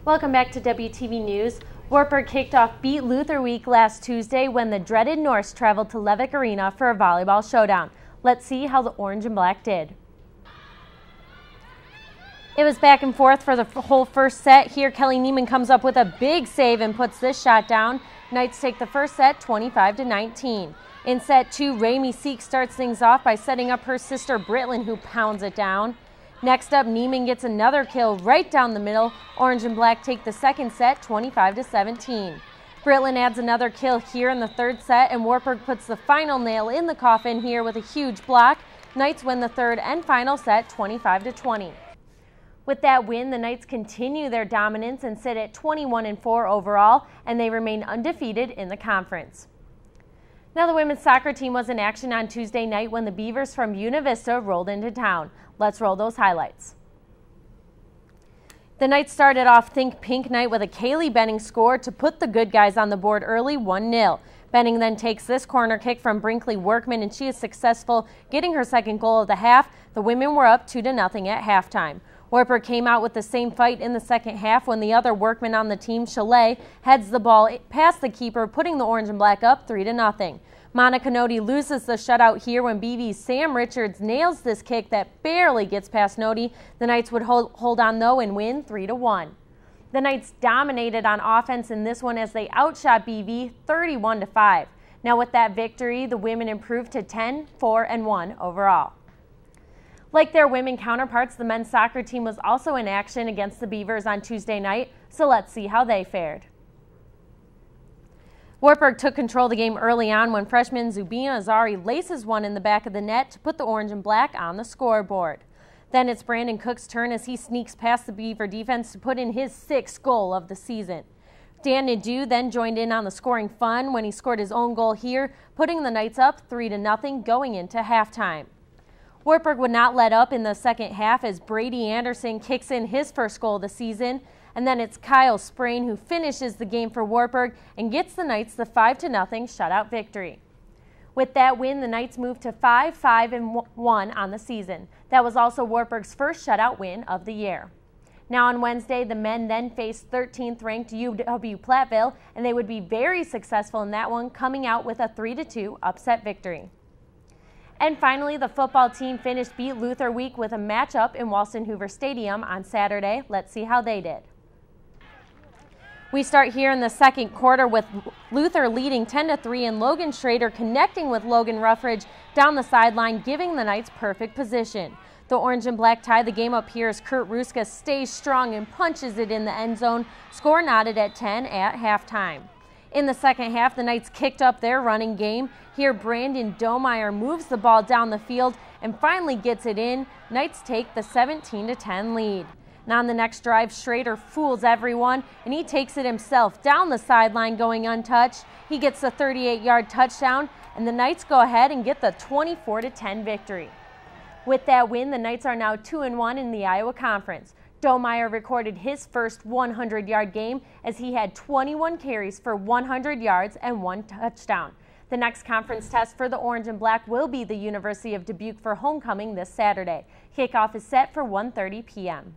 Welcome back to WTV News. Wartburg kicked off Beat Luther Week last Tuesday when the dreaded Norse traveled to Levick Arena for a volleyball showdown. Let's see how the orange and black did. It was back and forth for the whole first set. Here, Kelly Neiman comes up with a big save and puts this shot down. Knights take the first set 25-19. In set 2, Ramey Seek starts things off by setting up her sister Britlin, who pounds it down. Next up, Neiman gets another kill right down the middle. Orange and black take the second set 25-17. Britlin adds another kill here in the third set, and Wartburg puts the final nail in the coffin here with a huge block. Knights win the third and final set 25-20. With that win, the Knights continue their dominance and sit at 21-4 overall, and they remain undefeated in the conference. Now the women's soccer team was in action on Tuesday night when the Beavers from Buena Vista rolled into town. Let's roll those highlights. The Knights started off Think Pink night with a Kaylee Benning score to put the good guys on the board early 1-0. Benning then takes this corner kick from Brinkley Workman, and she is successful getting her second goal of the half. The women were up 2-0 at halftime. Wartburg came out with the same fight in the second half when the other workman on the team, Chalet, heads the ball past the keeper, putting the orange and black up 3-0. Monica Nodi loses the shutout here when BV's Sam Richards nails this kick that barely gets past Nodi. The Knights would hold on though and win 3-1. The Knights dominated on offense in this one as they outshot BV 31-5. Now with that victory, the women improved to 10-4-1 overall. Like their women counterparts, the men's soccer team was also in action against the Beavers on Tuesday night, so let's see how they fared. Wartburg took control of the game early on when freshman Zubina Azari laces one in the back of the net to put the orange and black on the scoreboard. Then it's Brandon Cook's turn as he sneaks past the Beaver defense to put in his 6th goal of the season. Dan Nadeau then joined in on the scoring fun when he scored his own goal here, putting the Knights up 3-0 going into halftime. Wartburg would not let up in the second half as Brady Anderson kicks in his first goal of the season, and then it's Kyle Sprain who finishes the game for Wartburg and gets the Knights the 5-0 shutout victory. With that win, the Knights moved to 5-5-1 on the season. That was also Wartburg's first shutout win of the year. Now on Wednesday, the men then faced 13th ranked UW Platteville, and they would be very successful in that one, coming out with a 3-2 upset victory. And finally, the football team finished Beat Luther Week with a matchup in Walston Hoover Stadium on Saturday. Let's see how they did. We start here in the second quarter with Luther leading 10-3 and Logan Schrader connecting with Logan Ruffridge down the sideline, giving the Knights perfect position. The orange and black tie the game up here as Kurt Ruska stays strong and punches it in the end zone. Score knotted at 10 at halftime. In the second half, the Knights kicked up their running game. Here, Brandon Domeyer moves the ball down the field and finally gets it in. Knights take the 17-10 lead. And on the next drive, Schrader fools everyone, and he takes it himself down the sideline going untouched. He gets the 38-yard touchdown, and the Knights go ahead and get the 24-10 victory. With that win, the Knights are now 2-1 in the Iowa Conference. Domeyer recorded his first 100-yard game as he had 21 carries for 100 yards and 1 touchdown. The next conference test for the Orange and Black will be the University of Dubuque for homecoming this Saturday. Kickoff is set for 1:30 p.m.